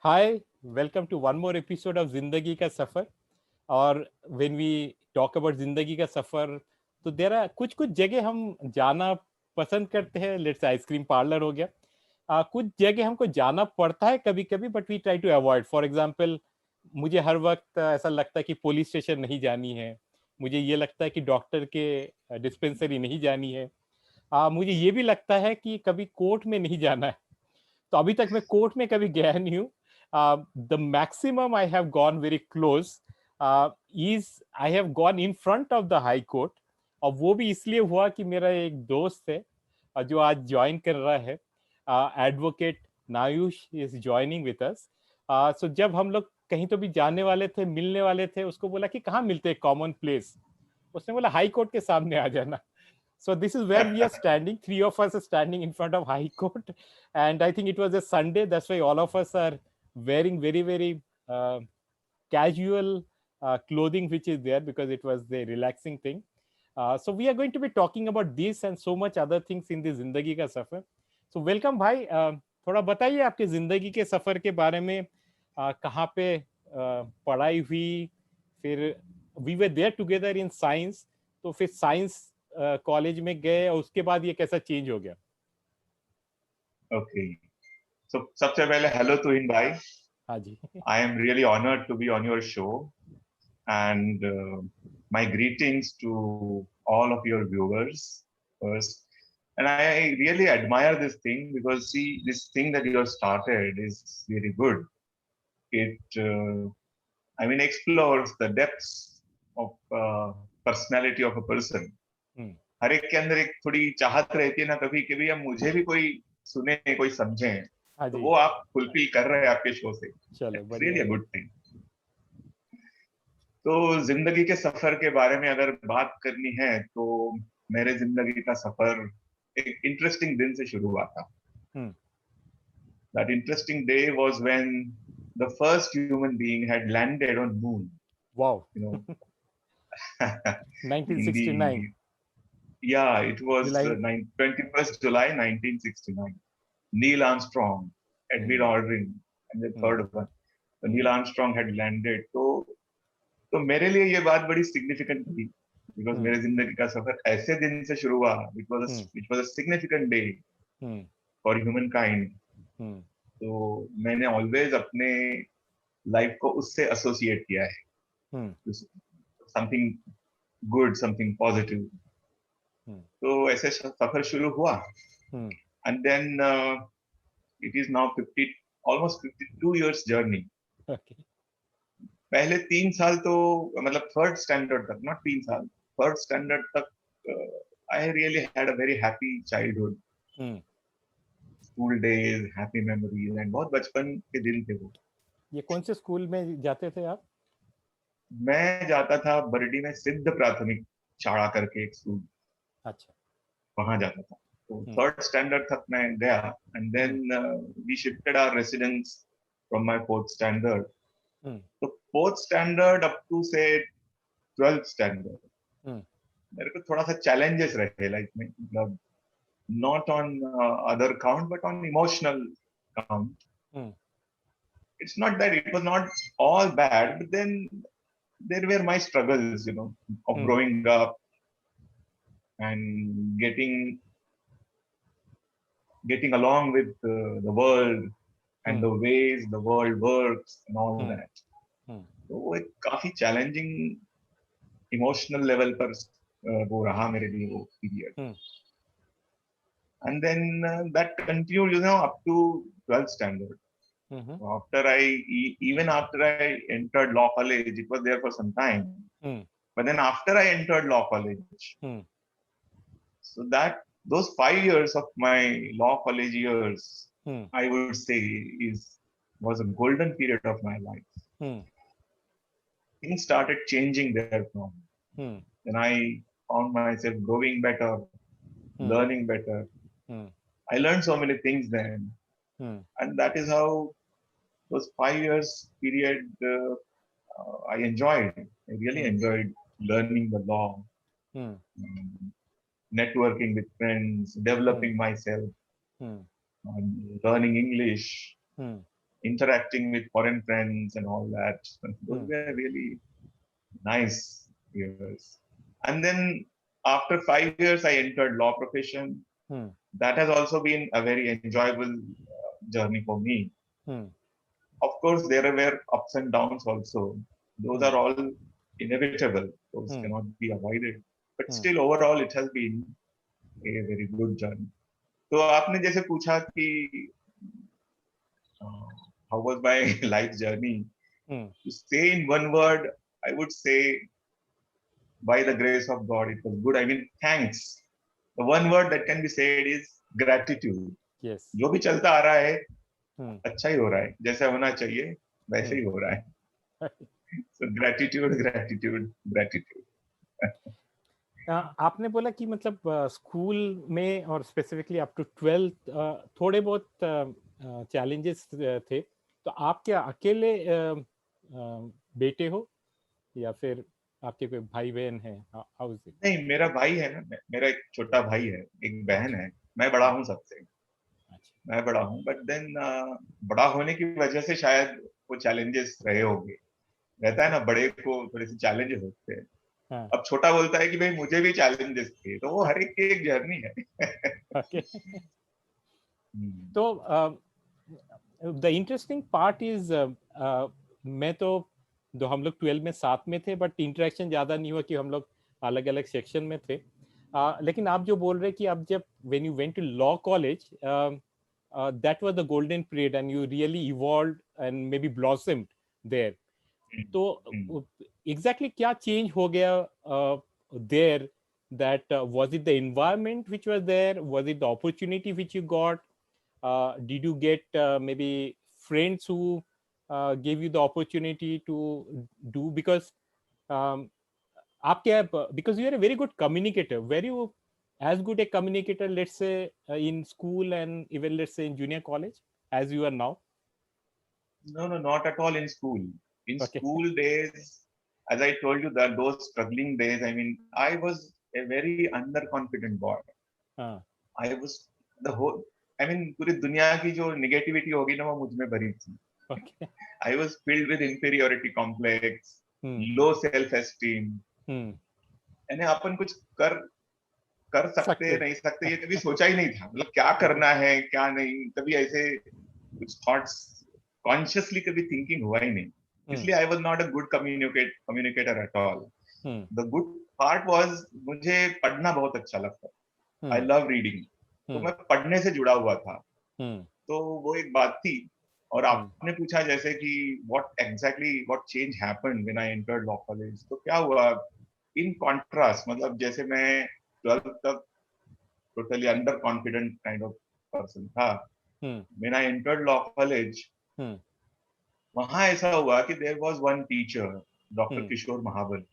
Hi, welcome to one more episode of जिंदगी का सफर. और when we talk about जिंदगी का सफर, तो देर आर कुछ कुछ जगह हम जाना पसंद करते हैं. लेट्स आइसक्रीम पार्लर हो गया. कुछ जगह हमको जाना पड़ता है कभी कभी, but we try to avoid. For example, मुझे हर वक्त ऐसा लगता है कि पुलिस स्टेशन नहीं जानी है. मुझे ये लगता है कि डॉक्टर के डिस्पेंसरी नहीं जानी है. मुझे ये भी लगता है कि कभी कोर्ट में नहीं जाना है. तो अभी तक मैं कोर्ट में कभी गया नहीं हूँ. The maximum I have gone very close is I have gone in front of the high court. और वो भी इसलिए हुआ कि मेरा एक दोस्त है जो आज ज्वाइन कर रहा है. Advocate Nayush is joining with us. So जब हम लोग कहीं तो भी जाने वाले थे, मिलने वाले थे, उसको बोला कि कहाँ मिलते हैं कॉमन प्लेस. उसने बोला हाई कोर्ट के सामने आ जाना. So this is where we are standing. Three of us are standing in front of High Court, and I think it was a Sunday. That's why all of us are wearing very casual clothing, which is there because it was the relaxing thing. So we are going to be talking about this and so much other things in the जिंदगी का सफर. So welcome भाई. थोड़ा बताइए आपके जिंदगी के सफर के बारे में. कहाँ पे पढ़ाई हुई, फिर we were there together in science. तो फिर साइंस कॉलेज में गए और उसके बाद ये कैसा चेंज हो गया. Okay. So, सबसे पहले hello तुहिन भाई. हाँ जी. I am really honored to be on your show, and my greetings to all of your viewers first. And I really admire this thing because see, this thing that you have started is really good. It, explores the depths of personality of a person. हर एक के अंदर एक थोड़ी चाहत रहती है ना, कभी कभी हम मुझे भी कोई सुने, कोई समझे, हाँ तो जी. वो आप फुलफिल कर रहे हैं आपके शो से. चलो इट्स बढ़िया रियली अ है. Good thing. तो जिंदगी के सफर के बारे में अगर बात करनी है तो मेरे जिंदगी का सफर एक इंटरेस्टिंग दिन से शुरू हुआ था. Hmm. That interesting day was when the first human being had landed on moon. Wow. You know. in 1969 the Yeah, it was July. 21st July 1969. Neil Armstrong, Edwin hmm. Aldrin, and the hmm. third one. So Neil hmm. Armstrong had landed. तो मेरे लिए ये बात बड़ी significant थी because हम्म. मेरे जिंदगी का सफर ऐसे दिन से शुरू हुआ. Hmm. It was a significant day hmm. For humankind. Hmm. तो मैंने ऑलवेज अपने लाइफ को उससे एसोसिएट किया है. Hmm. Something good, something positive. Hmm. तो ऐसे सफर शुरू हुआ. Hmm. And then it is now 50, almost 52 years journey. Okay. पहले 3 साल तो मतलब थर्ड स्टैंडर्ड तक, नॉट 3 साल, थर्ड स्टैंडर्ड तक I really had a very happy childhood. Hmm. School days, happy memories, and बहुत बचपन के दिन थे वो. ये कौन से स्कूल में जाते थे आप. मैं जाता था बरडी में सिद्ध प्राथमिक शाला करके एक स्कूल, अच्छा. वहां जाता था. तो हम्म. थर्ड स्टैंडर्ड तक मैं गया. And then hmm. We shifted our residence from my fourth standard. Hmm. तो फोर्थ स्टैंडर्ड अप टू से ट्वेल्थ स्टैंडर्ड हम्म. मेरे को थोड़ा सा चैलेंजेस रहे लाइफ में. मतलब not on other count but on emotional count. Hmm. It's not that it was not all bad, but then there were my struggles, of hmm. growing up and getting along with the world and hmm. the ways the world works and all hmm. that. हम्म. तो वो एक काफी challenging emotional level पर वो रहा मेरे लिए वो period. Hmm. And then that continued, up to 12th standard. Hmm. Even after I entered law college, it was there for some time. Hmm. But then after I entered law college, hmm. so that those 5 years of my law college years, hmm. I would say was a golden period of my life. Hmm. Things started changing there from. Hmm. Then I found myself growing better, hmm. learning better. Hmm. I learned so many things then, hmm. and that is how those 5 years period I enjoyed. I really hmm. enjoyed learning the law, hmm. um, networking with friends, hmm. developing myself, hmm. learning English. Hmm. interacting with foreign friends and all that. Those were really nice years. And then after 5 years, I entered law profession. That has also been a very enjoyable journey for me. Of course, there were ups and downs also. Those are all inevitable. Those cannot be avoided. But still, overall, it has been a very good journey. तो आपने जैसे पूछा कि how was my life journey? To say in one word, I would say by the grace of God, it was good. I mean, thanks. The one word that can be said is gratitude. Yes. जो भी चलता आ रहा है अच्छा ही हो रहा है, जैसा होना चाहिए वैसे ही हो रहा है. So gratitude, gratitude, gratitude. आपने बोला कि मतलब स्कूल में और स्पेसिफिकली अप टू 12th थोड़े बहुत चैलेंजेस थे, तो आप क्या अकेले बेटे हो या फिर आपके कोई भाई बहन है? How is it? नहीं, मेरा भाई है ना, मेरा एक छोटा भाई है, एक बहन है. मैं बड़ा हूँ सबसे. मैं बड़ा हूँ, बट देन बड़ा होने की वजह से शायद वो चैलेंजेस रहे होंगे. रहता है ना, बड़े को थोड़े से चैलेंजेस होते हैं. अब छोटा बोलता है कि भाई मुझे भी चैलेंजेस थे, तो वो हर एक की एक जर्नी है. तो द इंटरेस्टिंग पार्ट इज, मैं तो हम लोग 12 में साथ में थे, बट इंटरेक्शन ज्यादा नहीं हुआ कि हम लोग अलग अलग सेक्शन में थे. लेकिन आप जो बोल रहे कि आप जब when you went to law college, that was the golden period and you really evolved and maybe blossomed there. तो exactly क्या change हो गया there? That was it the environment which was there? Was it the opportunity which you got? Did you get maybe friends who gave you the opportunity to do? Because आप क्या, because you are a very good communicator. Were you as good a communicator, let's say, in school and even let's say in junior college as you are now? No, not at all in school. In school days, as I told you, that those struggling days, I mean, I was a very underconfident boy. I was the whole, I mean, पूरी दुनिया की जो negativity होगी ना, वो मुझ में भरी थी. I was filled with inferiority complex, low self-esteem. यानी अपन कुछ कर सकते नहीं सकते, ये कभी सोचा ही नहीं था. मतलब क्या करना है क्या नहीं, कभी ऐसे कुछ थॉट्स कॉन्शियसली कभी थिंकिंग हुआ ही नहीं. इसलिए I was not a good communicator at all. The good part was, मुझे पढ़ना बहुत अच्छा लगता. I love reading. तो मैं पढ़ने से जुड़ा हुआ था. तो वो एक बात थी. और आपने पूछा जैसे कि what change happened when I entered law college. तो क्या हुआ इन कॉन्ट्रास्ट, मतलब जैसे मैं 12th तक totally underconfident kind of person था. When I entered law college, वहां ऐसा हुआ कि there was one teacher, Dr. किशोर महाबल.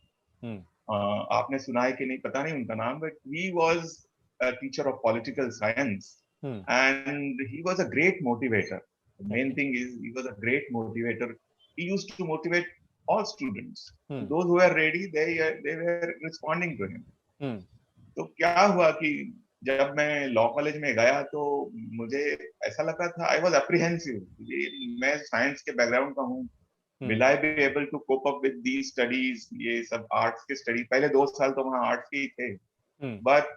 आपने सुना है कि नहीं पता नहीं उनका नाम, but he was a teacher of political science and he was a great motivator. The main thing is he was a great motivator. He used to motivate all students. Those who were ready, they were responding to him. तो क्या हुआ कि जब मैं law college में गया तो मुझे ऐसा लगा था, आई वाज एप्रीहेंसिव. मैं साइंस के बैकग्राउंड का हूँ. Will I be able to cope up with these studies? ये सब आर्ट्स के स्टडी, पहले 2 साल तो वहाँ आर्ट्स के ही थे. बट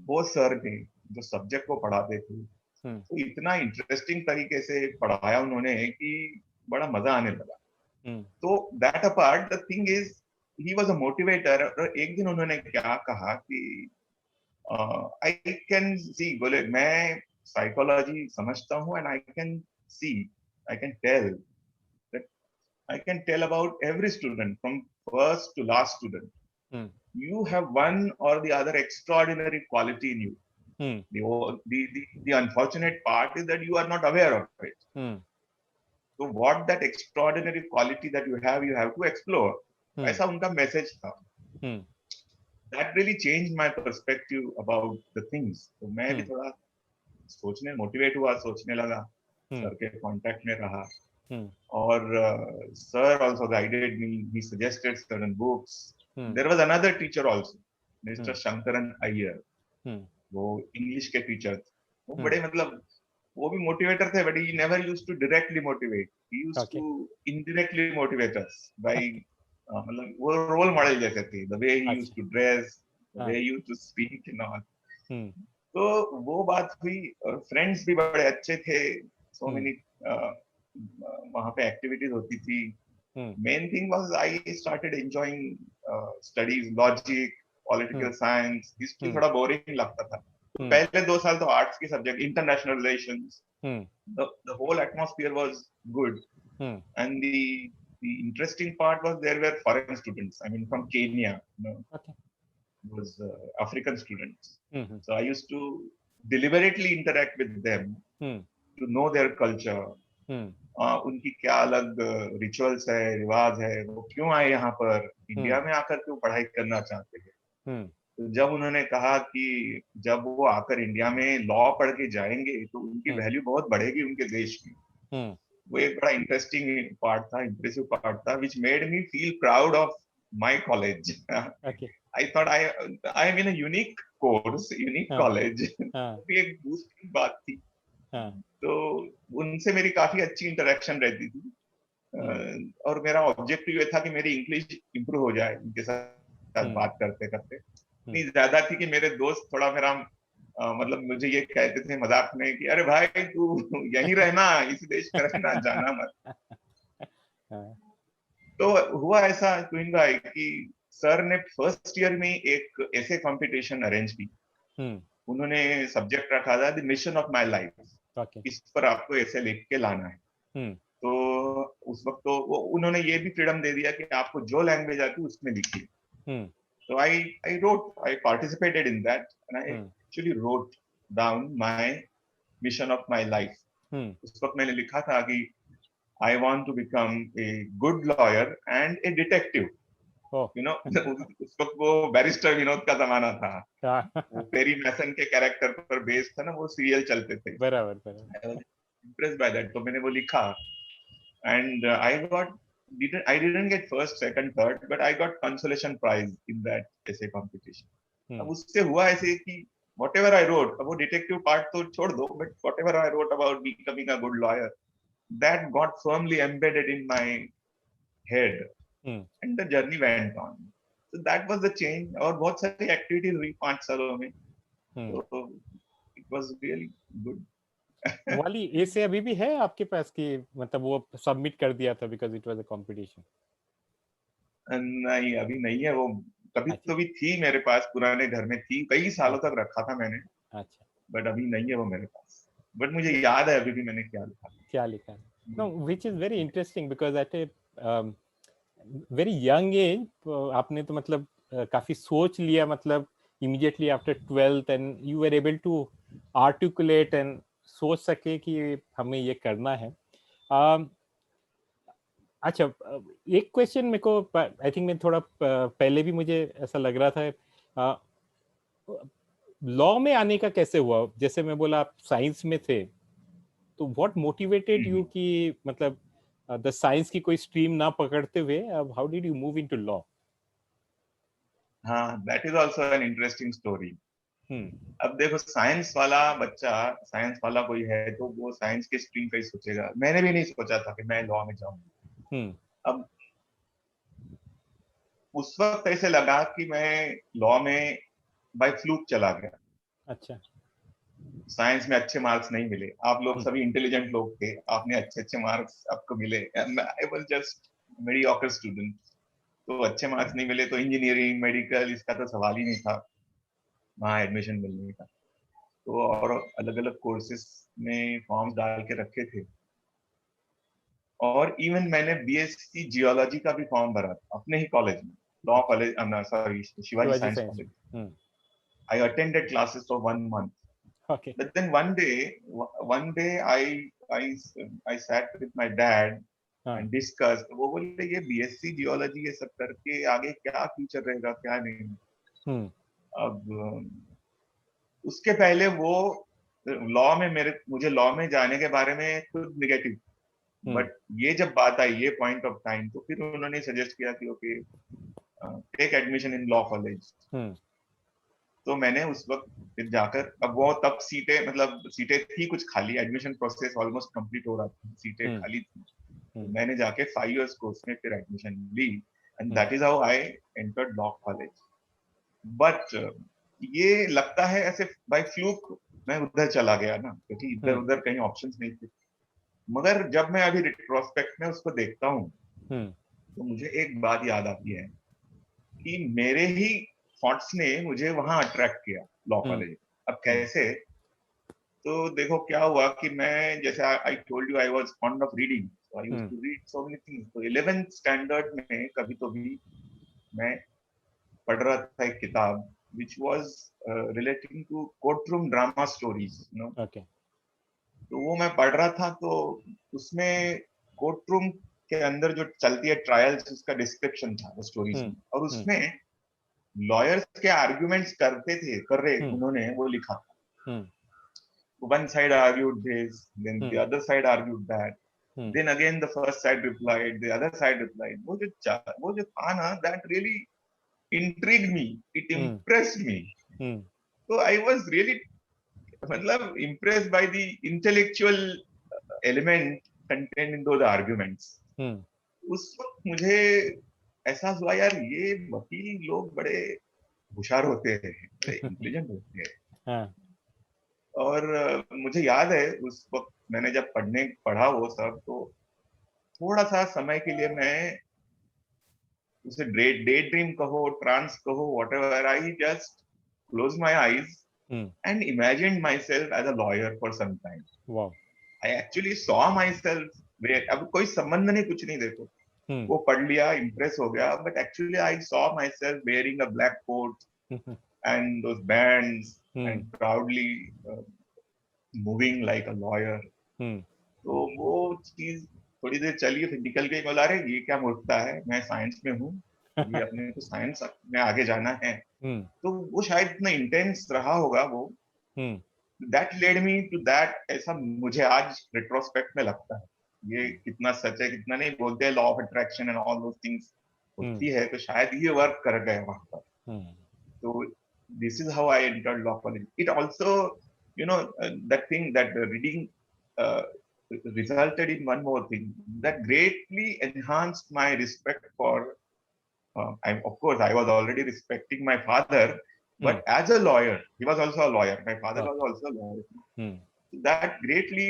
वो सर ने जो सब्जेक्ट को पढ़ाते थे, तो इतना इंटरेस्टिंग तरीके से पढ़ाया उन्होंने कि बड़ा मजा आने लगा. तो that apart, the thing is he was a motivator. और एक दिन उन्होंने क्या कहा कि I can see, बोले मैं साइकोलॉजी समझता हूँ and I can see, I can tell that I can tell about every student from first to last student. You have one or the other extraordinary quality in you. The unfortunate part is that you are not aware of it. So what that extraordinary quality that you have to explore. ऐसा उनका message था. That really changed my perspective about the things. तो मैं भी थोड़ा सोचने, motivate हुआ, सोचने लगा. सर के कांटेक्ट में रहा. और sir also guided me. He suggested certain books. There was another teacher also, Mr. Shankaran Iyer. वो इंग्लिश के टीचर थे. वो बड़े मतलब वो भी मोटिवेटर थे, but he never used to directly motivate, he used Okay. To indirectly motivate us by, मतलब वो रोल मॉडल जैसे थे, द वे ही यूज्ड अच्छा. टू ड्रेस, द हाँ. Way he used to speak and all. Hmm. तो वो बात हुई, और फ्रेंड्स भी बड़े अच्छे थे, सो हम्म. मेनी वहां पे एक्टिविटीज होती थी। Hmm. Main thing was I started enjoying studies, logic, political hmm. Science, history hmm. थोड़ा बोरिंग लगता था। तो हम्म. पहले 2 साल तो आर्ट्स के subject, international relations, hmm. the whole atmosphere was good, hmm. and the interesting part was there were foreign students, I mean from Kenya, Okay. was African students. Hmm. So I used to deliberately interact with them hmm. to know their culture, हम्म. उनकी क्या अलग rituals है, रिवाज है, वो क्यों आए यहाँ पर, इंडिया हम्म. में आकर क्यों पढ़ाई करना चाहते हैं। हम्म. तो जब उन्होंने कहा कि जब वो आकर इंडिया में लॉ पढ़ के जाएंगे तो उनकी हम्म. वैल्यू बहुत बढ़ेगी उनके देश में, हम्म. वो एक बड़ा इंटरेस्टिंग पार्ट था, इंप्रेसिव पार्ट था, which made me feel proud of my college. Okay. I thought I am in a unique course, unique हाँ. college. हाँ. वो भी एक बूस्टिंग बात थी। हाँ. तो उनसे मेरी काफी अच्छी इंटरेक्शन रहती थी, हम्म. और मेरा ऑब्जेक्टिव ये था कि मेरी इंग्लिश इंप्रूव हो जाए उनके साथ हम्म. बात करते करते। हम्म. इतनी ज्यादा थी कि मेरे दोस्त थोड़ा मेरा मतलब मुझे ये कहते थे मजाक में कि अरे भाई तू यहीं रहना, इस देश में रहना, जाना मत। हाँ. तो हुआ ऐसा क्वीन भाई कि सर ने फर्स्ट ईयर में एक ऐसे कंपटीशन अरेंज की। हम्म. उन्होंने सब्जेक्ट रखा था the mission of my life, Okay. इस पर आपको ऐसे लिख के लाना है। हम्म. तो उस वक्त तो वो उन्होंने ये भी फ्रीडम दे दिया कि आपको जो लैंग्वेज आती है उसमें लिखिए। हम्म. तो I wrote, I participated in that, and I hmm. Actually wrote down my mission of my life. Hmm. उस वक्त मैंने लिखा था कि I want to become a good lawyer and a detective. Oh. You know, उस वक्त वो barrister Vinod का जमाना था, वो हाँ. पेरी मैसन के कैरेक्टर पर बेस्ड था ना, वो सीरियल चलते थे। बराबर बराबर. I was impressed by that, तो मैंने वो लिखा, and I didn't get first, second, third, but I got consolation prize in that essay competition. अब हम्म. उससे हुआ ऐसे कि whatever I wrote, अब वो डिटेक्टिव पार्ट तो छोड़ दो, but whatever I wrote about becoming a good lawyer, that got firmly embedded in my head, hmm. and the journey went on. So that was the change, और बहुत सारी activities हुई 5 सालों में, हम्म. तो it was really good. वाली ऐसे अभी भी है आपके पास कि मतलब वो सबमिट कर दिया था because it was a competition? नहीं अभी नहीं है वो, कभी अच्छा. तो भी थी मेरे पास, पुराने घर में थी, कई सालों अच्छा. तक रखा था मैंने, अच्छा. बट अभी नहीं है वो मेरे पास। बट मुझे याद है अभी भी मैंने क्या लिखा। क्या लिखा है? No, which is very interesting because at a very young age आपने तो मतलब काफी सोच लिया, मतलब immediately after 12th and you were able to articulate and सोच सके कि हमें ये करना है। अच्छा, एक क्वेश्चन मेरे को आई थिंक मैं थोड़ा पहले भी मुझे ऐसा लग रहा था, लॉ में आने का कैसे हुआ? जैसे मैं बोला आप साइंस में थे, तो व्हाट मोटिवेटेड यू कि मतलब द साइंस की कोई स्ट्रीम ना पकड़ते हुए अब how did you move into law? हाँ, that is also an interesting story. Hmm. अब देखो, साइंस वाला बच्चा, साइंस वाला कोई है तो वो साइंस के स्ट्रीम का ही सोचेगा। मैंने भी नहीं सोचा था कि मैं लॉ में जाऊंगा। हम्म. अब उस वक्त ऐसे लगा कि मैं लॉ में बाय फ्लूक चला गया। अच्छा. साइंस में अच्छे मार्क्स नहीं मिले, आप लोग हम्म. सभी इंटेलिजेंट लोग थे, आपने अच्छे अच्छे मार्क्स आपको मिले, I was just mediocre student. तो अच्छे मार्क्स नहीं मिले तो इंजीनियरिंग, मेडिकल, इसका तो सवाल ही नहीं था वहाँ एडमिशन मिलने का। तो और अलग अलग कोर्सेस में फॉर्म्स डाल के रखे थे, और इवन मैंने बीएससी जियोलॉजी का भी फॉर्म भरा था अपने ही कॉलेज में, लॉ अच्छा. College, sorry, Shivaji Shivaji science science college. में. Hmm. I attended classes for 1 month, okay. but then one day I I sat with my dad हाँ. and discussed। वो बोले ये बीएससी जियोलॉजी ये सब करके आगे क्या फ्यूचर रहेगा क्या नहीं। हम्म. अब उसके पहले वो लॉ में मुझे लॉ में जाने के बारे में खुद निगेटिव, हम्म. बट ये जब बात आई ये पॉइंट ऑफ टाइम, तो फिर उन्होंने सजेस्ट किया कि okay take admission in law college. Hmm. तो मैंने उस वक्त फिर जाकर, अब वो तब सीटें, मतलब सीटें थी कुछ खाली, एडमिशन प्रोसेस ऑलमोस्ट कंप्लीट हो रहा था, सीटें खाली थी, तो मैंने जाके 5 इयर्स कोर्स में फिर एडमिशन ली, and that is how I entered law college. But ये लगता है ऐसे बाय फ्लूक मैं उधर चला गया ना, क्योंकि इधर उधर कहीं ऑप्शंस नहीं थे. मगर जब मैं अभी रिट्रोस्पेक्ट में उसको देखता हूँ, तो मुझे एक बात याद आती है कि मेरे ही थॉट्स ने मुझे वहां अट्रैक्ट किया लॉ कॉलेज. अब कैसे? तो देखो क्या हुआ कि मैं, जैसे I told you, I was fond of reading, so I used to read so many things. तो 11th स्टैंडर्ड में कभी तो भी मैं पढ़ रहा था एक किताब which was relating to courtroom drama stories, you know. Okay. तो वो मैं पढ़ रहा था, तो उसमें कोर्ट रूम के अंदर जो चलती है ट्रायल्स, उसका डिस्क्रिप्शन था वो स्टोरीज में, और उसमें लॉयर्स के आर्ग्यूमेंट्स कर रहे उन्होंने वो लिखा था. One side argued this, then the other side argued that, then again the first side replied, the other side replied. वो जो था ना, that really intrigued me, it impressed me. So I was really, मतलब impressed by the intellectual element contained in those arguments. उस वक्त मुझे एहसास हुआ, यार ये वकील लोग बड़े होशियार होते हैं, बड़े इंटेलिजेंट होते हैं. और मुझे याद है उस वक्त मैंने जब पढ़ा वो सब, तो थोड़ा सा समय के लिए मैं उसे डे ड्रीम कहो, ट्रांस कहो, whatever, I just close my eyes and imagined myself as a lawyer for some time. Wow. I actually saw myself where, अब कोई संबंध नहीं, कुछ नहीं, देखो वो पढ़ लिया, इम्प्रेस हो गया, but actually I saw myself wearing a black coat and those bands and proudly moving like a lawyer. तो वो चीज थोड़ी देर चली, फिर निकल गई. बोला अरे ये क्या मूर्खता है, मैं साइंस में हूँ, ये अपने को साइंस में आगे जाना है. तो वो शायद इतना इंटेंस रहा होगा वो, that led me to that. ऐसा मुझे आज रिट्रोस्पेक्ट में लगता है. ये कितना सच है कितना नहीं, बोलते हैं law of attraction and all those things होती है, तो शायद ये वर्क कर गए वहां पर. तो this is how I entered law college. It also, you know, that thing, that reading resulted in one more thing that greatly enhanced my respect for, of course I was already respecting my father, but as a lawyer, he was also a lawyer, my father was also a lawyer. That greatly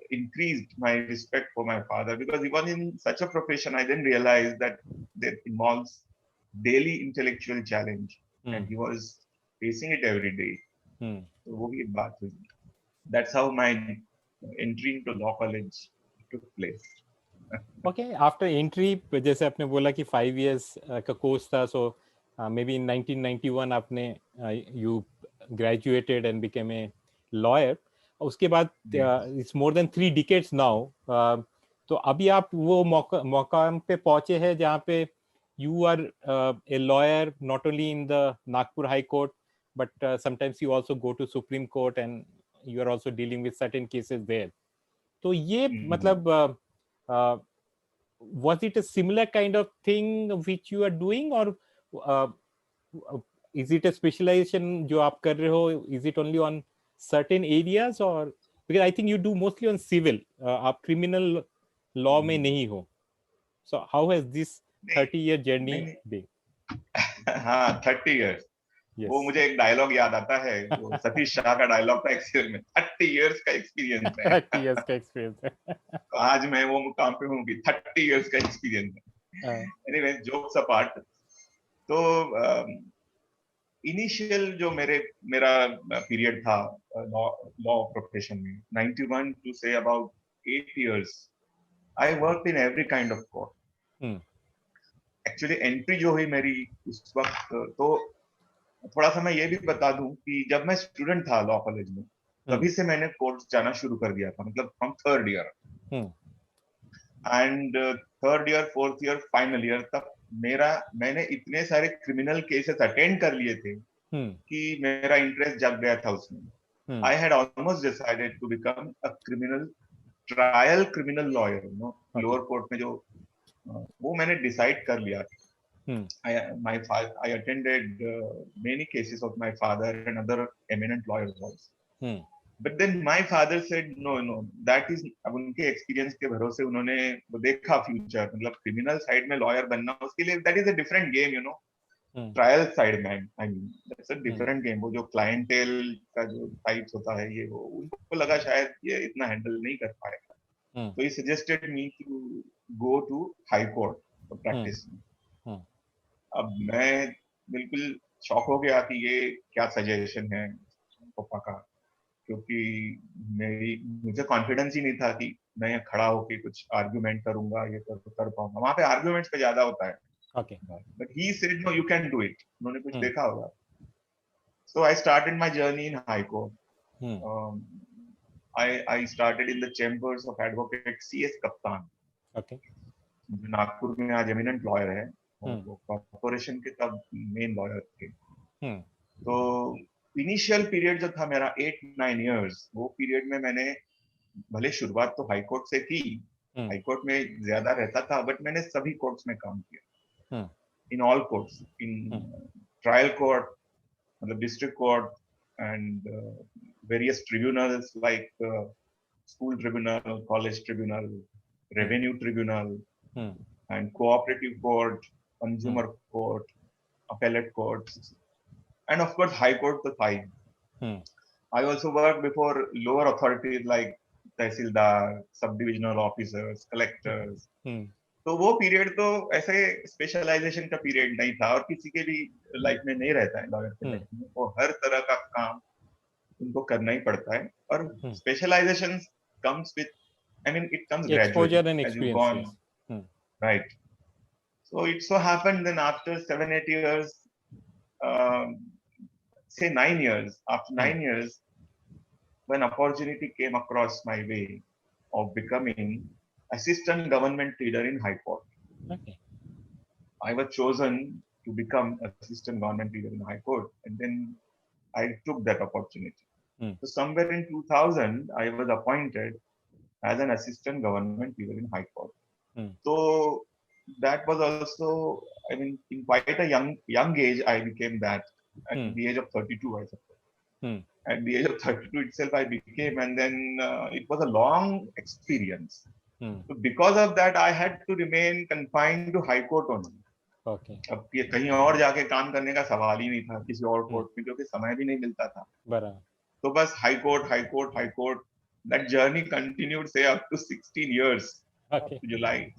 increased my respect for my father, because he was in such a profession. I then realized that involves daily intellectual challenge, and he was facing it every day. तो वो भी एक बात हुई. That's how my entry into law college took place. Okay, after entry, जैसे आपने बोला कि 5 years का कोर्स था, so maybe in 1991 आपने you graduated and became a lawyer. उसके बाद it's more than 3 decades now. तो अभी आप वो मौका पे पहुंचे हैं जहाँ पे you are a lawyer not only in the Nagpur High Court, but sometimes you also go to Supreme Court and you are also dealing with certain cases there. तो ये मतलब was it a similar kind of thing which you are doing, or is it a specialization जो आप कर रहे हो? Is it only on certain areas, or because I think you do mostly on civil, आप criminal law में नहीं हो. So how has this 30-year journey been? हाँ, 30 years. Yes. वो मुझे एक डायलॉग याद आता है, वो सतीश शाह का डायलॉग था एक सीरियल में, 30 इयर्स का एक्सपीरियंस है. 30 इयर्स का एक्सपीरियंस है. तो आज मैं वो मुकाम पे हूँ कि 30 इयर्स का एक्सपीरियंस है. एनीवे, जोक्स अपार्ट, तो इनिशियल जो मेरा पीरियड था लॉ प्रोफेशन में, 91 टू से about 8 years, I work in every kind of court. Actually entry जो हुई मेरी उस वक्त, तो थोड़ा सा मैं ये भी बता दूं कि जब मैं स्टूडेंट था लॉ कॉलेज में, तभी से मैंने कोर्स जाना शुरू कर दिया था, मतलब from 3rd year. And 3rd year, 4th year, final year तक मैंने इतने सारे क्रिमिनल केसेस अटेंड कर लिए थे कि मेरा इंटरेस्ट जग गया था उसमें. I had almost decided to become a criminal lawyer, lower court में जो, वो मैंने डिसाइड कर लिया था. I attended many cases of my father and other eminent lawyers also. But then my father said, no, that is, अब उनके experience के भरोसे उन्होंने वो देखा future, मतलब criminal side में lawyer बनना उसके लिए that is a different game, you know. Trial side में, I mean, that's a different game. वो जो clientele का जो types होता है ये वो उनको लगा शायद ये इतना handle नहीं कर पाएगा. So he suggested me to go to High Court for practice. अब मैं बिल्कुल शॉक हो गया कि ये क्या सजेशन है पापा का, क्योंकि मुझे कॉन्फिडेंस ही नहीं था कि मैं खड़ा होके कुछ आर्गुमेंट करूंगा, ये कर पाऊंगा. वहां पे आर्गुमेंट्स पे ज्यादा होता है. But he said no, you can do it. उन्होंने कुछ देखा होगा. So I started my journey in high court. I started in the chambers of advocate C.S. Kaptan. Nagpur में आज एमिनेंट लॉयर है. वो कॉर्पोरेशन के तब मेन लॉयर थे. तो इनिशियल पीरियड जो था मेरा 8-9 इयर्स, वो पीरियड में मैंने भले शुरुआत तो हाई कोर्ट से की, हाई कोर्ट में ज्यादा रहता था, बट मैंने सभी कोर्ट्स में काम किया. In all courts, in trial court, मतलब district court, and various tribunals like school tribunal, college tribunal, revenue tribunal, and cooperative court, consumer court, appellate courts, and of course high court the 5. I also worked before lower authorities like tehsildar, subdivisional officers, collectors. तो वो period तो ऐसे specialisation का period नहीं था, और किसी के भी लाइफ में नहीं रहता है लॉयर के लाइफ में. वो हर तरह का काम उनको करना ही पड़ता है, और specialisation comes with, I mean, it comes exposure gradually and as you experience. go on. Right. So it so happened then after 7-8 years, say 9 years, after 9 years, when opportunity came across my way of becoming assistant government pleader in High Court. I was chosen to become assistant government pleader in High Court, and then I took that opportunity. So somewhere in 2000, I was appointed as an assistant government pleader in High Court. So that was also, I mean, in quite a young age, I became that at the age of 32, I suppose. At the age of 32 itself, I became, and then it was a long experience. So because of that, I had to remain confined to High Court only. अब ये कहीं और जाके काम करने का सवाल ही नहीं था किसी और कोर्ट में, क्योंकि समय भी नहीं मिलता था. तो बस high court. That journey continued, say, up to 16 years, up to July.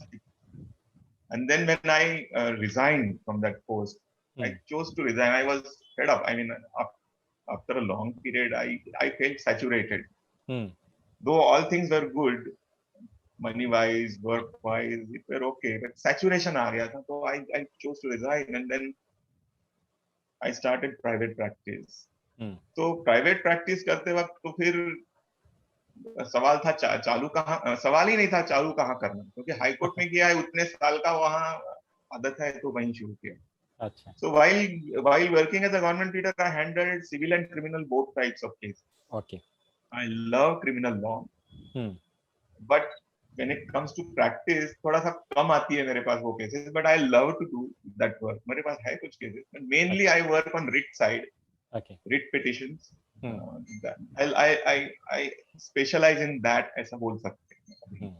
And then when I resigned from that post, I chose to resign. I was fed up. I mean, after a long period, I felt saturated. Though all things were good, money-wise, work-wise, it were okay. But saturation आ गया था, so I chose to resign. And then I started private practice. तो private practice करते वक्त तो फिर सवाल था चालू कहाँ, सवाल ही नहीं था चालू कहाँ करना, क्योंकि हाई कोर्ट में किया है, उतने साल का वहाँ आदत है, तो वहीं शुरू किया. So while working as a government pleader, I handled civil and criminal both types of cases. I love criminal law, but when it comes to practice, थोड़ा सा कम आती है मेरे पास वो cases, but I love to do that work. मेरे पास है कुछ cases, but mainly I work on writ side, writ petitions. I specialize in that, ऐसा बोल सकते हैं.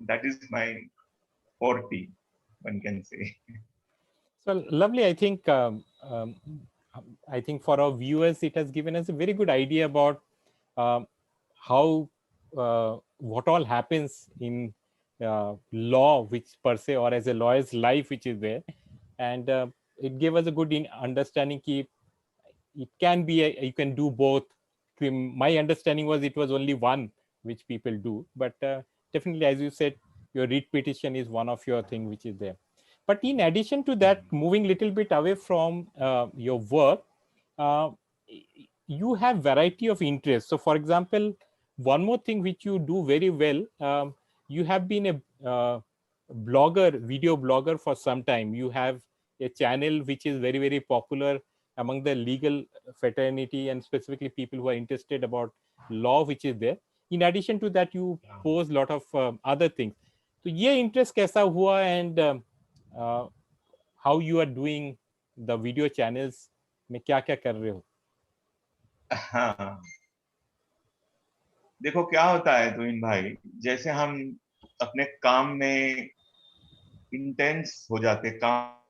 That is my forte, one can say. So lovely. I think for our viewers, it has given us a very good idea about how what all happens in law, which per se, or as a lawyer's life, which is there, and it gave us a good understanding. It can be you can do both. My understanding was it was only one which people do, but definitely, as you said, your writ petition is one of your thing which is there. But in addition to that, moving a little bit away from your work, you have variety of interests. So, for example, one more thing which you do very well, you have been a blogger, video blogger for some time. You have a channel which is very, very popular among the legal fraternity and specifically people who are interested about law which is there. In addition to that, you post a lot of other things. So, ये interest कैसा हुआ, and how you are doing the video channels में क्या क्या कर रहे हो? हाँ, देखो क्या होता है तुहिन भाई, जैसे हम अपने काम में इंटेंस हो जाते, काम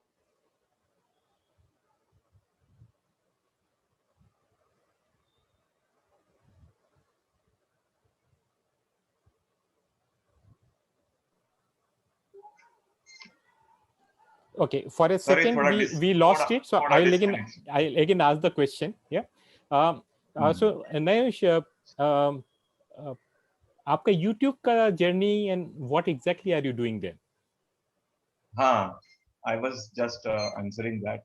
Okay, for a sorry, second we lost it, so थोड़ा I'll disconnect. again ask the question. Yeah. So Nayesh, uh, आपका YouTube का journey and what exactly are you doing there? हाँ, I was just answering that.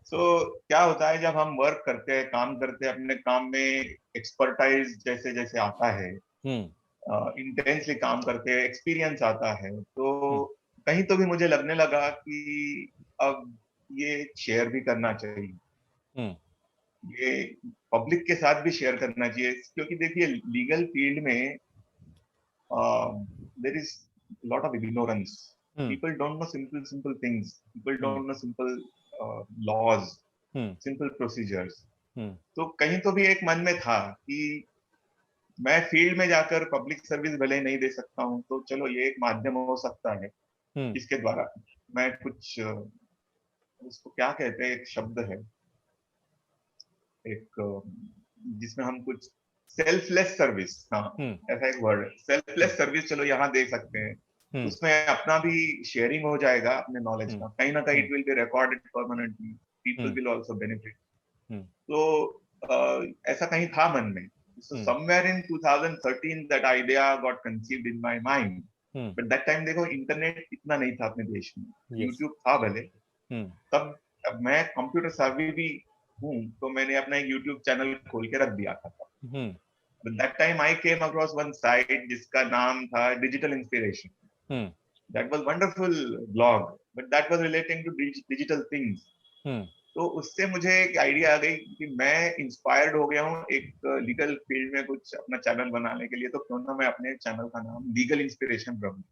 So क्या होता है जब हम work करते हैं, काम करते हैं, अपने काम में एक्सपर्टाइज जैसे जैसे आता है, हम्म इंटेंसली काम करते हैं, एक्सपीरियंस आता है, तो हम्म कहीं तो भी मुझे लगने लगा कि अब ये शेयर भी करना चाहिए, हम्म ये पब्लिक के साथ भी शेयर करना चाहिए, क्योंकि देखिए लीगल फील्ड में there is lot of ignorance. Hmm People don't know simple things. People hmm don't know simple laws, hmm simple procedures. हम्म तो कहीं तो भी एक मन में था कि मैं फील्ड में जाकर पब्लिक सर्विस भले ही नहीं दे सकता हूँ, तो चलो ये एक माध्यम हो सकता है हम्म इसके द्वारा मैं कुछ उसको क्या कहते हैं, एक शब्द है, एक जिसमें हम कुछ सेल्फलेस सर्विस, हाँ हम्म ऐसा एक वर्ड है, सेल्फलेस सर्विस, चलो यहाँ दे सकते हैं। हम्म उसमें अपना भी शेयरिंग हो जाएगा अपने नॉलेज हम्म का, कहीं ना कहीं hmm it will be recorded permanently, people hmm will also benefit. Hmm तो ऐसा कहीं था मन में। So hmm somewhere in 2013 that idea got conceived in my mind. Hmm But that time देखो इंटरनेट इतना नहीं था अपने देश में, yes यूट्यूब था भले, हम्म तब अब मैं कंप्यूटर सावी भी हूँ, तो मैंने अपना एक यूट्यूब चैनल खोल के रख दिया था। हम्म But that time I came across one site जिसका नाम था digital inspiration. Hmm That was wonderful blog, but that was relating to digital things. हम्म तो उससे मुझे एक आइडिया आ गई कि मैं इंस्पायर्ड हो गया हूँ एक लीगल फील्ड में कुछ अपना चैनल बनाने के लिए, तो क्यों ना मैं अपने चैनल का नाम लीगल इंस्पिरेशन रखूं।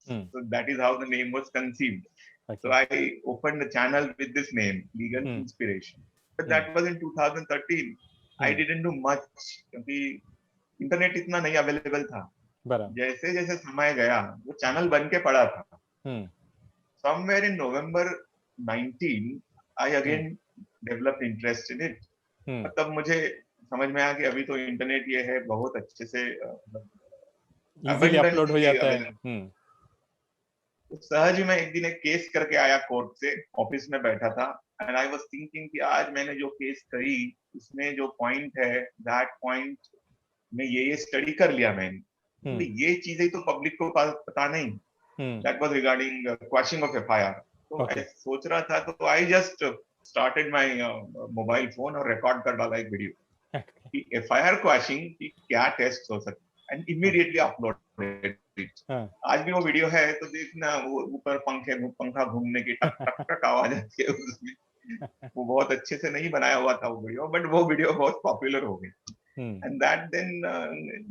हम्म So that is how the name was conceived. So okay I opened the channel with this name, Legal hmm Inspiration. But hmm that was in 2013. I hmm didn't do much क्योंकि internet इतना नहीं available था। बराबर जैसे जैसे समय गया वो चैनल बन के पड़ा था। हम्म Somewhere in November 19, I hmm again developed interest in it. हम्म तब मुझे समझ में आया कि अभी तो इंटरनेट ये है बहुत अच्छे से इजीली अपलोड हो अबंडेंटली जाता है अवेलेबल। तो सहज ही मैं एक दिन एक केस करके आया कोर्ट से, ऑफिस में बैठा था, एंड आई वाज थिंकिंग कि आज मैंने जो केस करी उसमें जो पॉइंट है, दैट पॉइंट में ये स्टडी कर लिया मैंने, तो हम्म ये चीजें तो पब्लिक को पता नहीं। Hmm that was regarding quashing of FIR. तो ओके मैं सोच रहा था, तो I just started my mobile phone और रिकॉर्ड कर डाला एक वीडियो कि एफआईआर क्वैशिंग की क्या टेस्ट हो सकता है, एंड इमीडिएटली अपलोडेड इट। हाँ आज भी वो वीडियो है तो देखना, वो ऊपर पंखा घूमने की टक टक टक आवाज आती है उसमें। वो बहुत अच्छे से नहीं बनाया हुआ था वो वीडियो, बट वो वीडियो बहुत पॉपुलर हो गई, hmm and that then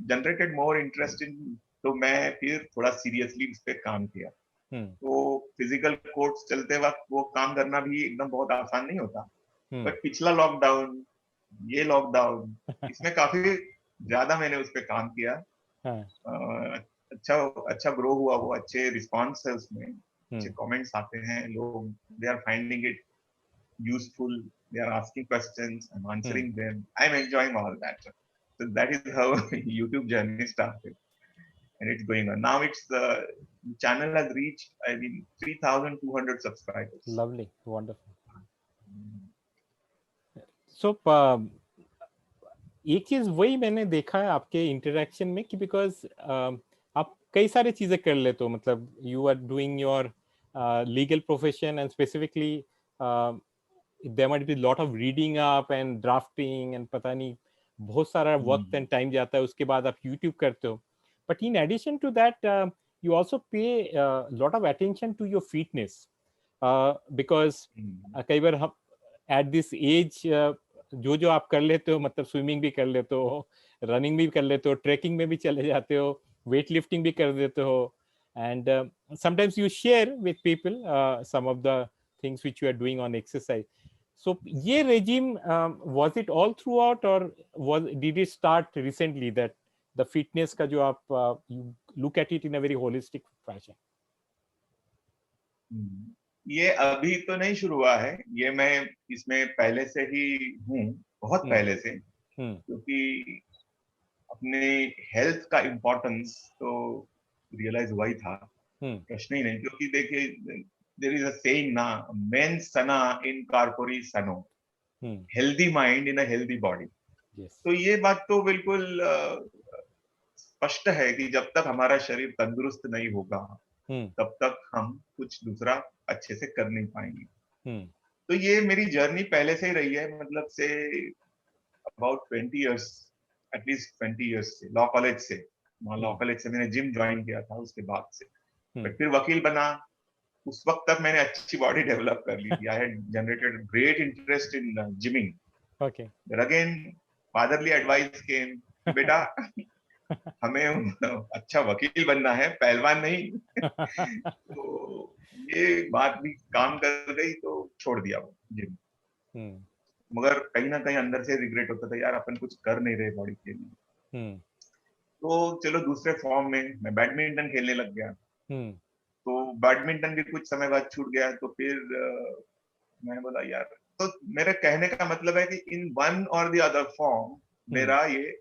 generated more interest in. तो मैं फिर थोड़ा सीरियसली उस पर काम किया। हम्म तो फिजिकल कोर्ट्स चलते वक्त वो काम करना भी एकदम बहुत आसान नहीं होता, हम्म बट पिछला लॉकडाउन, ये लॉकडाउन, इसमें काफी ज्यादा मैंने उस पर काम किया। हाँ अच्छा अच्छा ग्रो हुआ, वो अच्छे रिस्पॉन्स है उसमें, अच्छे हम्म कमेंट्स आते हैं, लोग they are finding it useful, they are asking questions, I am hmm answering them, I am enjoying all that. So that is how YouTube journey started, and it's going on. Now it's the channel has reached, I mean, 3,200 subscribers. lovely wonderful so एक चीज वही मैंने देखा है आपके interaction में कि because आप कई सारी चीजें कर लेते हो, मतलब you are doing your legal profession and specifically there might be a lot of reading up and drafting and पता नहीं बहुत सारा वक्त एंड टाइम जाता है, उसके बाद आप YouTube करते हो, but in addition to that you also pay a lot of attention to your fitness because कई बार हम at this age जो जो आप कर लेते हो, मतलब स्विमिंग भी कर लेते हो, रनिंग भी कर लेते हो, ट्रैकिंग में भी चले जाते हो, वेट लिफ्टिंग भी कर देते हो, and sometimes you share with people some of the things which you are doing on exercise. So ये regime, was it all throughout, or did it start recently, that the fitness का जो आप you look at it in a very holistic fashion? ये अभी तो नहीं शुरू हुआ है, ये मैं इसमें पहले से ही हूँ, बहुत पहले से, क्योंकि अपने हेल्थ का इम्पोर्टेंस तो रियलाइज हुआ ही था, प्रश्न ही नहीं, क्योंकि देखिए देयर इज अ सेइंग ना, मेन सना इन कार्पोरी सनो, healthy mind in a healthy body. तो ये बात तो बिल्कुल स्पष्ट है कि जब तक हमारा शरीर तंदुरुस्त नहीं होगा तब तक हम कुछ दूसरा अच्छे से कर नहीं पाएंगे। तो ये मेरी जर्नी पहले से ही रही है, मतलब say about 20 years, at least 20 years से, लॉ कॉलेज से मैंने जिम ज्वाइन किया था, उसके बाद से फिर वकील बना। उस वक्त तक मैंने अच्छी बॉडी डेवलप कर ली थी। I had generated great interest in gymming. Okay, but again fatherly advice came, बेटा हमें अच्छा वकील बनना है, पहलवान नहीं। तो ये बात भी काम कर गई, तो छोड़ दिया वो जिम। मगर कहीं ना कहीं अंदर से रिग्रेट होता था, यार अपन कुछ कर नहीं रहे बॉडी के लिए। तो चलो दूसरे फॉर्म में मैं बैडमिंटन खेलने लग गया। तो बैडमिंटन भी कुछ समय बाद छूट गया, तो फिर मैंने बोला यार, तो मेरे कहने का मतलब है कि इन वन और द अदर फॉर्म मेरा ये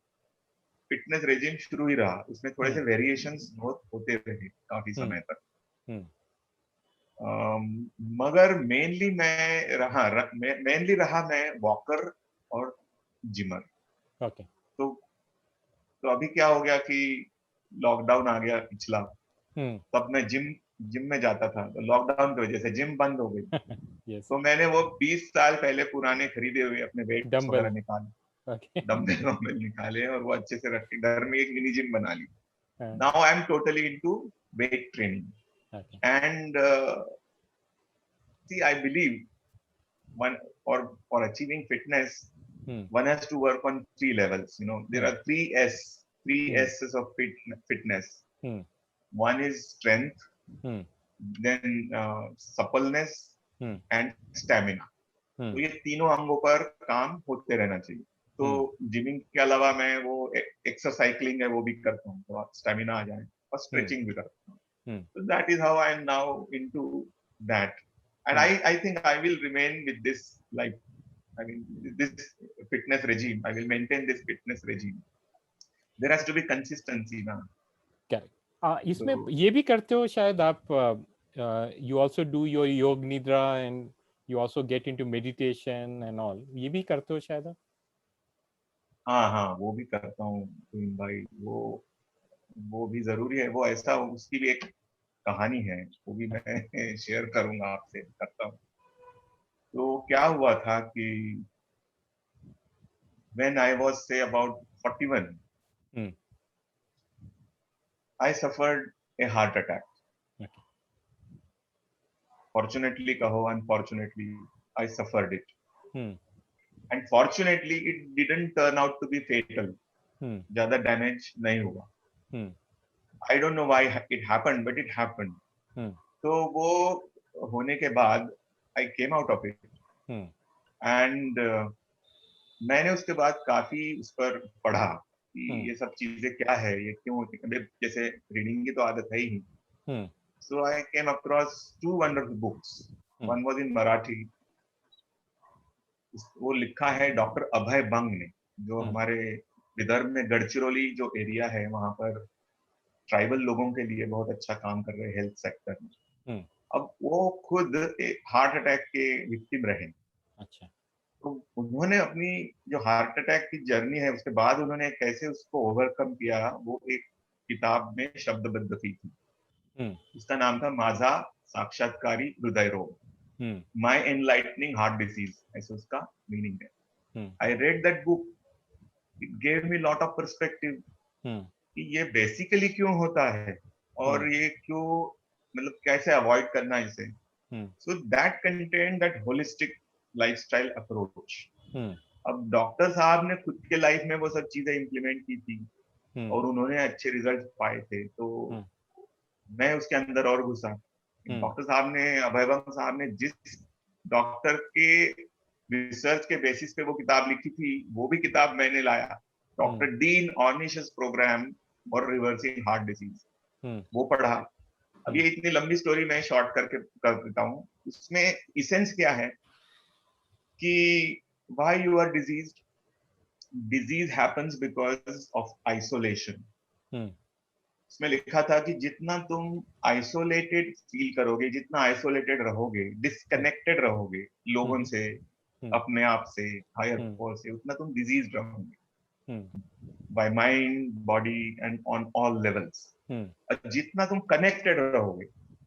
फिटनेस रेजिम शुरू ही रहा। उसमें थोड़े से वेरिएशंस बहुत होते रहे काफी समय तक। मगर मेनली रहा मैं वॉकर और जिमर। ओके। तो अभी क्या हो गया कि लॉकडाउन आ गया पिछला, तब मैं जिम में जाता था, तो लॉकडाउन की वजह से जिम बंद हो गई। yes. तो मैंने वो 20 साल पहले पुराने खरीदे हुए अपने वेट्स वगैरह निकाले, डंबल निकाले, और वो अच्छे से रख के घर में एक मिनी जिम बना ली। Now I am totally into weight training, and see, I believe for achieving fitness, one has to work on 3 levels. You know, there are 3 S's of fitness. One is strength, then suppleness and stamina. तो ये तीनों अंगों पर काम होते रहना चाहिए। तो जिमिंग के अलावा मैं वो एक्सरसाइक्लिंग है वो भी करता हूँ, तो स्टेमिना आ जाए, और स्ट्रेचिंग भी करता हूँ। So that is how I am now into that. And I think I will remain with this, like, I mean, this fitness regime. I will maintain this fitness regime. There has to be consistency now. Correct. इसमें ये भी करते हो शायद आप, you also do your योग निद्रा and you also get into meditation and all, ये भी करते हो शायद आप? हाँ, वो भी करता हूँ भाई, वो भी जरूरी है। वो ऐसा, उसकी भी एक कहानी है, वो भी मैं शेयर करूंगा आपसे, करता हूँ। तो क्या हुआ था कि when I was say about 41, I suffered a heart attack. Okay. Fortunately kaho, unfortunately, I suffered it. And fortunately it didn't turn out to be fatal. ज़्यादा damage नहीं हुआ। I don't know why it happened, but it happened. तो वो होने के बाद I came out of it. And मैंने उसके बाद काफी उस पर पढ़ा कि ये सब चीजें क्या है, ये क्यों होती है। जैसे रीडिंग की तो आदत है ही। So I came across 2 wonderful books. One was in Marathi. वो लिखा है डॉक्टर अभय बंग ने, जो हमारे विदर्भ में गढ़चिरौली जो एरिया है, वहां पर ट्राइबल लोगों के लिए बहुत अच्छा काम कर रहे हैं हेल्थ सेक्टर में। अब वो खुद एक हार्ट अटैक के विक्टिम रहे। अच्छा। तो उन्होंने अपनी जो हार्ट अटैक की जर्नी है, उसके बाद उन्होंने कैसे उसको ओवरकम किया, वो एक किताब में शब्दबद्ध की थी। उसका नाम था माझा साक्षात्कारी हृदय रोग, माय एनलाइटनिंग हार्ट डिसीज, ऐसे उसका मीनिंग है। I read that book, it gave me lot of perspective कि ये बेसिकली क्यों होता है, और ये क्यों, मतलब कैसे अवॉइड करना इसे। So that contain that holistic lifestyle approach. अब डॉक्टर साहब ने खुद के लाइफ में वो सब चीजें इंप्लीमेंट की थी, और उन्होंने अच्छे रिजल्ट पाए थे, तो मैं उसके अंदर और घुसा। डॉक्टर साहब ने, अभय बंग साहब ने जिस डॉक्टर के रिसर्च के बेसिस पे वो किताब लिखी थी, वो भी किताब मैंने लाया, doctor Dean Ornish's program for reversing heart disease, वो पढ़ा। अब ये इतनी लंबी स्टोरी मैं शॉर्ट करके कर देता हूँ। उसमें इसेंस क्या है कि why you are diseased, disease happens because of isolation. उसमें लिखा था कि जितना तुम आइसोलेटेड फील करोगे, जितना आइसोलेटेड रहोगे, डिस्कनेक्टेड रहोगे लोगों से, अपने आप से, हायर पावर से, उतना तुम डिजीज रहोगे, by mind, body and on all levels. जितना तुम कनेक्टेड रहोगे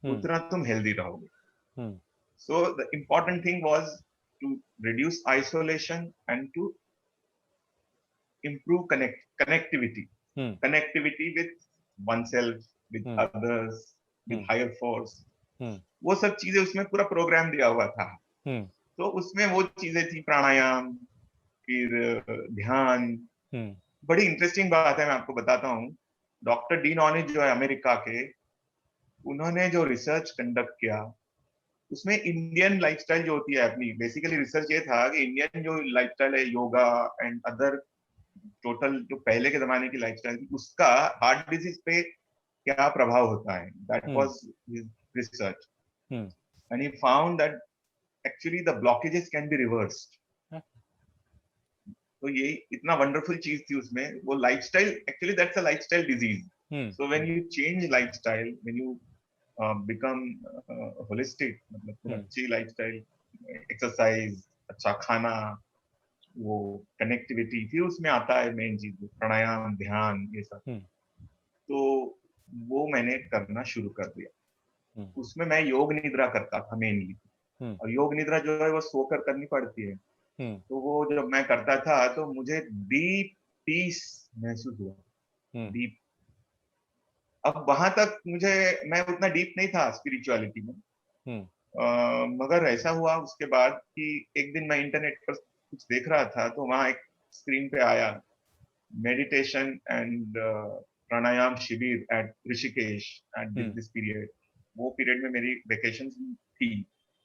उतना तुम हेल्दी रहोगे। So the important thing was to reduce isolation and to improve connectivity, connectivity with oneself, with others, with higher force. वो सब चीजें उसमें पूरा प्रोग्राम दिया हुआ था। तो उसमें वो चीजें थी, प्राणायाम, फिर ध्यान। बड़ी इंटरेस्टिंग बात है, मैं आपको बताता हूँ। डॉक्टर डीन ऑर्निश जो है अमेरिका के, उन्होंने जो रिसर्च कंडक्ट किया उसमें इंडियन लाइफस्टाइल जो होती है अपनी, बेसिकली रिसर्च ये था कि इंडियन जो लाइफस्टाइल है, योगा एंड अदर टोटल जो पहले के जमाने की लाइफस्टाइल थी, उसका हार्ट डिजीज पे क्या प्रभाव होता है। That was his research and he found that actually the blockages can be reversed. तो ये इतना वंडरफुल चीज थी उसमें। वो lifestyle, actually that's a lifestyle disease. So when you change lifestyle, when you become holistic, मतलब अच्छी लाइफस्टाइल, एक्सरसाइज, अच्छा खाना, वो कनेक्टिविटी, फिर उसमें आता है मेन चीज प्राणायाम, ध्यान, ये सब। तो वो मैंने करना शुरू कर दिया। उसमें मैं योग निद्रा करता था मेनली, और योग निद्रा जो है वो सोकर करनी पड़ती है। तो वो जब मैं करता था तो मुझे डीप पीस महसूस हुआ, डीप। अब वहां तक मैं उतना डीप नहीं था स्पिरिचुअलिटी में, मगर ऐसा हुआ उसके बाद कि एक दिन मैं इंटरनेट पर कुछ देख रहा था, तो वहां एक स्क्रीन पे आया मेडिटेशन एंड प्राणायाम शिविर at Rishikesh at this period. वो पीरियड में मेरी वेकेशन थी,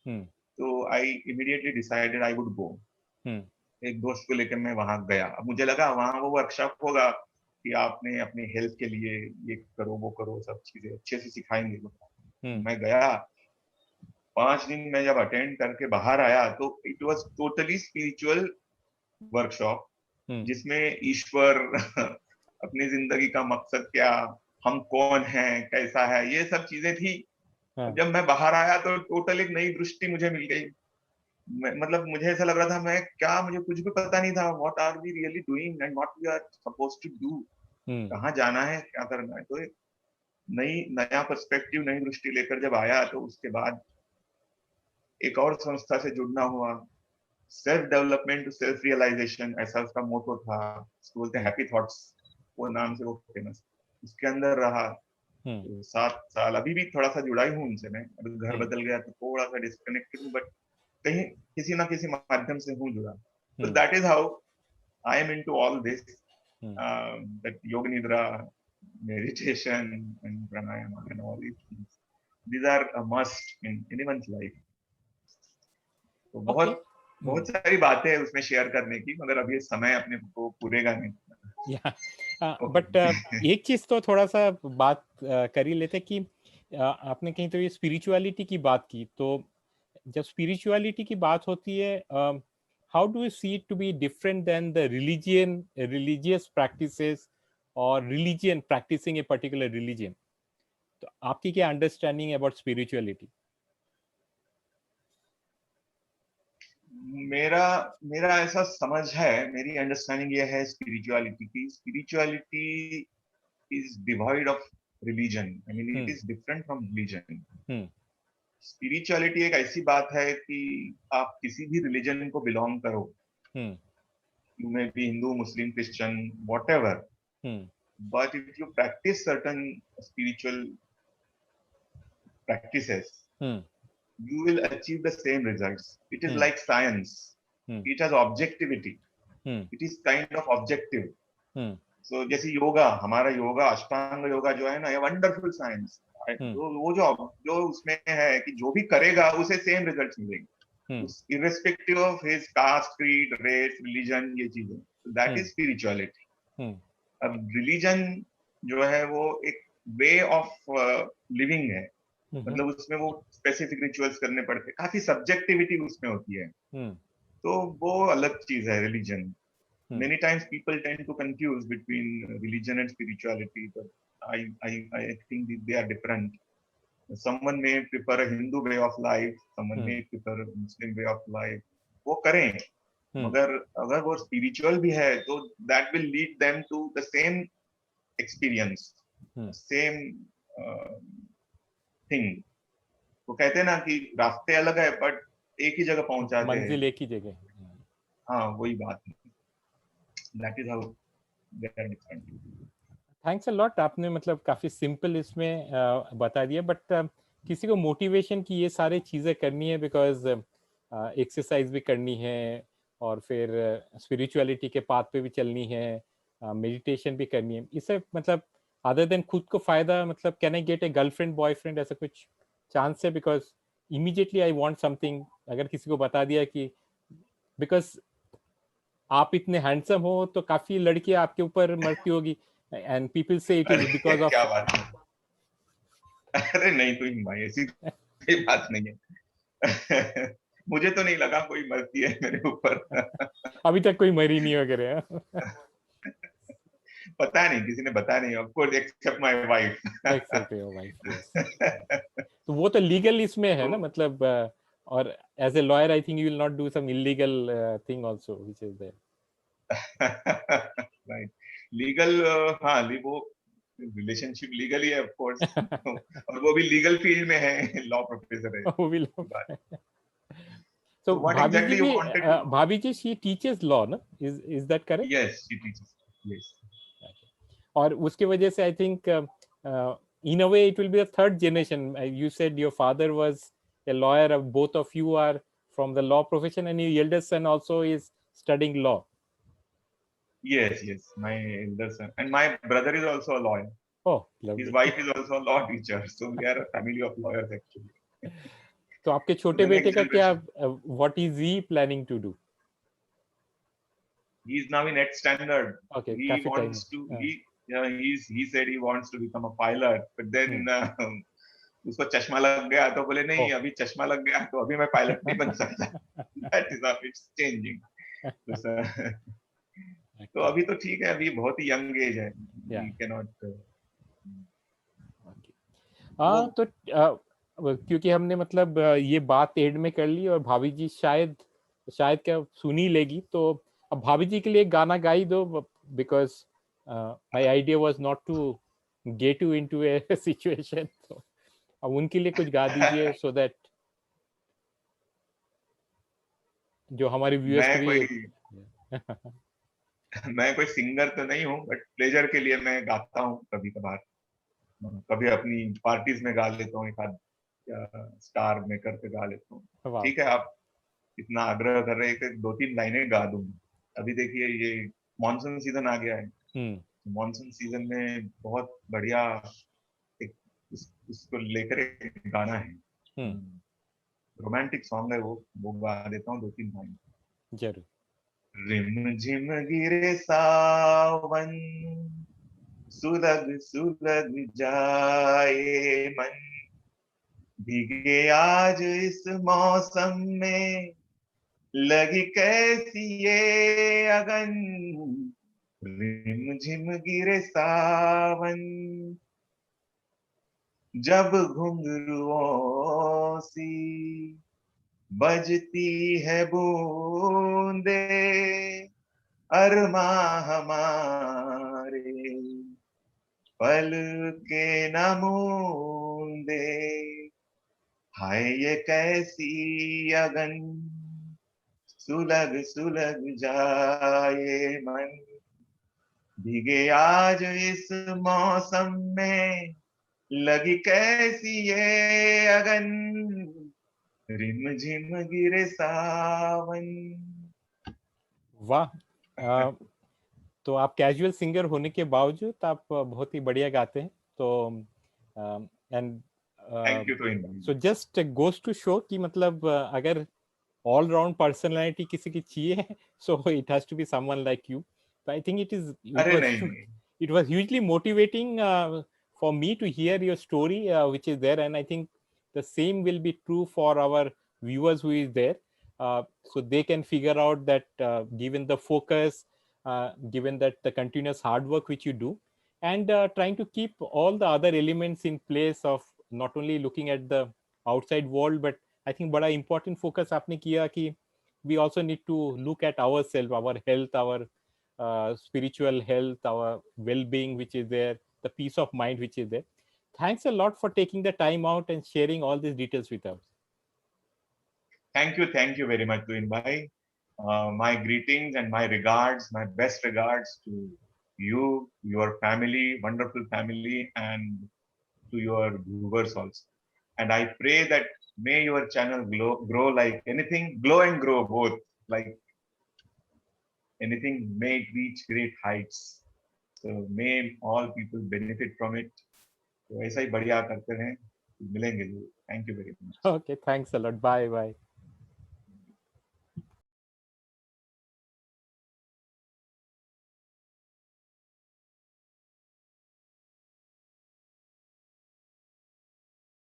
तो I immediately decided I would go. एक दोस्त को लेकर मैं वहां गया। अब मुझे लगा वहां वो वर्कशॉप होगा कि आपने अपने हेल्थ के लिए ये करो, वो करो, सब चीजें अच्छे से सिखाएंगे। मैं गया, 5 दिन मैं जब अटेंड करके बाहर आया तो it was totally spiritual workshop, जिसमें ईश्वर अपनी जिंदगी का मकसद क्या, हम कौन हैं, कैसा है, ये सब चीजें थी। जब मैं बाहर आया तो टोटल एक नई दृष्टि मुझे मिल गई। मतलब मुझे ऐसा लग रहा था मैं क्या, मुझे कुछ भी पता नहीं था what are we really doing and what we are supposed to do, कहाँ जाना है, क्या करना है। तो नया पर्सपेक्टिव, नई दृष्टि लेकर जब आया, तो उसके बाद एक और संस्था से जुड़ना हुआ, self development to self realisation, ऐसा उसका मोटो था। उसको बोलते हैं हैप्पी थॉट्स, वो नाम से वो फेमस। उसके अंदर रहा तो 7 साल। अभी भी थोड़ा सा जुड़ा ही हूँ उनसे मैं। अभी घर बदल गया तो थोड़ा सा डिस्कनेक्टेड हूँ, बट कहीं किसी ना किसी माध्यम से हूँ जुड़ा। तो that is how I am into all this, that योग निद्रा, meditation and pranayama and all these things. These are a must in anyone's life. तो बहुत सारी बातें हैं उसमें शेयर करने की, मगर अब ये समय अपने को पूरेगा नहीं। बट एक चीज तो थोड़ा सा बात कर ही लेते कि आपने कहीं तो ये स्पिरिचुअलिटी की बात की, तो जब स्पिरिचुअलिटी की बात होती है, how do you see it to be different than the religious practices और religion practicing a particular religion? तो आपकी क्या अंडरस्टैंडिंग है अबाउट स्पिरिचुअलिटी? मेरा ऐसा समझ है, मेरी अंडरस्टैंडिंग ये है स्पिरिचुअलिटी की, spirituality is divide of religion. I mean it is different from religion. Spirituality एक ऐसी बात है कि आप किसी भी रिलीजन को बिलोंग करो, you may be Hindu, Muslim, Christian, whatever, but if you practice certain spiritual practices, you will achieve the same results. It is like science. It has objectivity. It is kind of objective. So जैसे योगा, हमारा योगा, अष्टांग योगा जो है ना, ये wonderful science. वो जो उसमें है कि जो भी करेगा उसे सेम रिजल्ट मिलेंगे। irrespective of his caste, creed, race, religion, ये चीजें, that is spirituality. अब religion जो है वो एक way of living है, मतलब उसमें वो specific rituals करने पड़ते हैं, काफी subjectivity उसमें होती है, तो वो अलग चीज है religion. Many times people tend to confuse between religion and spirituality, but I think they are different. Someone may prefer a Hindu way of life, someone may prefer a Muslim way of life. वो करें, मगर अगर वो spiritual भी है, तो that will lead them to the same experience, same thing. वो कहते हैं ना कि रास्ते अलग है, but एक ही जगह पहुंचाते हैं. मंजिल एक ही जगह. हाँ, वही बात है. That is how they are different. Thanks a lot. आपने मतलब काफी सिंपल इसमें बता दिया, बट किसी को मोटिवेशन की ये सारी चीजें करनी है, बिकॉज एक्सरसाइज भी करनी है और फिर स्पिरिचुअलिटी के पाथ पे भी चलनी है, मेडिटेशन भी करनी है, इससे मतलब अदर देन खुद को फायदा, मतलब can I get A girlfriend boyfriend, ऐसा कुछ चांस है? Because immediately I want something, अगर किसी को बता दिया कि बिकॉज आप इतने हैंडसम हो तो काफी लड़कियां आपके ऊपर मरती होगी, and people say it is because of क्या बात है? अरे नहीं, तो भाई ऐसी कोई बात नहीं है. मुझे तो नहीं लगा कोई मरती है मेरे ऊपर. अभी तक कोई मरी नहीं वगैरह. पता नहीं, किसी ने बताया नहीं, of course except my wife. Except your wife, yes. तो वो तो लीगल इसमें है ना, मतलब और as a lawyer I think you will not do some illegal thing also which is there. Right, legal. हाँ, वो रिलेशनशिप लीगल ही है ऑफ कोर्स. और वो भी लीगल फील्ड में है, लॉ प्रोफेसर है. वो भी law. So what exactly you wanted to... Bhabhi ji, she teaches law, no? Is that correct? Yes, she teaches. Yes. और उसके वजह से I think in a way it will be a third generation. You said your father was a lawyer, both of you are from the law profession, and your eldest son also is studying law. Yes, my elder son, and my brother is also a lawyer. Oh, lovely. His wife is also a law teacher, so we are a family of lawyers actually. तो आपके छोटे बेटे का क्या, what is he planning to do? He is now in 8th standard. Okay, he wants to he said he wants to become a pilot, but then उसको चश्मा लग गया तो बोले नहीं, अभी चश्मा लग गया तो अभी मैं पायलट नहीं बन सकता. That is how it's changing. तो अभी तो ठीक है, अभी बहुत ही यंग एज है. He cannot. हाँ, तो क्योंकि हमने मतलब ये बात एड में कर ली और भाभी जी शायद क्या सुनी लेगी, तो अब भाभी जी के लिए गाना गा ही दो, because my idea was not to get you into a situation. तो अब उनके लिए कुछ गा दीजिए, सो दैट जो हमारे व्यूअर्स भी. मैं कोई सिंगर तो नहीं हूँ, बट प्लेजर के लिए मैं गाता हूँ कभी कभार. कभी अपनी पार्टीज में गा लेता हूँ, एक आध स्टार में करके गा लेता हूँ. ठीक है, आप इतना आग्रह कर रहे थे, 2-3 लाइनें गा दूंगा. अभी देखिए, ये मॉनसून सीजन आ गया है. मॉनसून सीजन में बहुत बढ़िया एक उसको लेकर एक गाना है, रोमांटिक सॉन्ग है, वो गा देता हूँ 2-3 लाइन. जरूर. रिमझिम गिरे सावन, सुलग सुलग जाए मन, भीगे आज इस मौसम में, लगी कैसी ये अगन. रिमझिम गिरे सावन, जब घुंघरुओं सी बजती है बूंदे, अरमा हमारे पल के न मूंदे. हाय ये कैसी अगन, सुलग सुलग जाए मन, भीगे आज इस मौसम में, लगी कैसी ये अगन. रिमझिम गिरे सावन. वाह. तो आप कैजुअल सिंगर होने के बावजूद आप बहुत ही बढ़िया गाते हैं. तो and thank you. So just goes to show कि मतलब अगर all round personality किसी की चाहिए, so it has to be someone like you. So I think अरे नहीं नहीं. it was hugely motivating for me to hear your story, which is there, and I think the same will be true for our viewers who is there, so they can figure out that given the focus, given that the continuous hard work which you do, and trying to keep all the other elements in place of not only looking at the outside world, but I think बड़ा important focus आपने किया कि we also need to look at ourselves, our health, our spiritual health, our well-being which is there, the peace of mind which is there. Thanks a lot for taking the time out and sharing all these details with us. Thank you very much, Tuinbhai. My greetings and my regards, my best regards to you, your family, wonderful family, and to your viewers also. And I pray that may your channel grow like anything, glow and grow both, like anything, may it reach great heights. So may all people benefit from it. तो ऐसा ही बढ़िया करते रहें, मिलेंगे. Thank you very much. Okay, thanks a lot. Bye.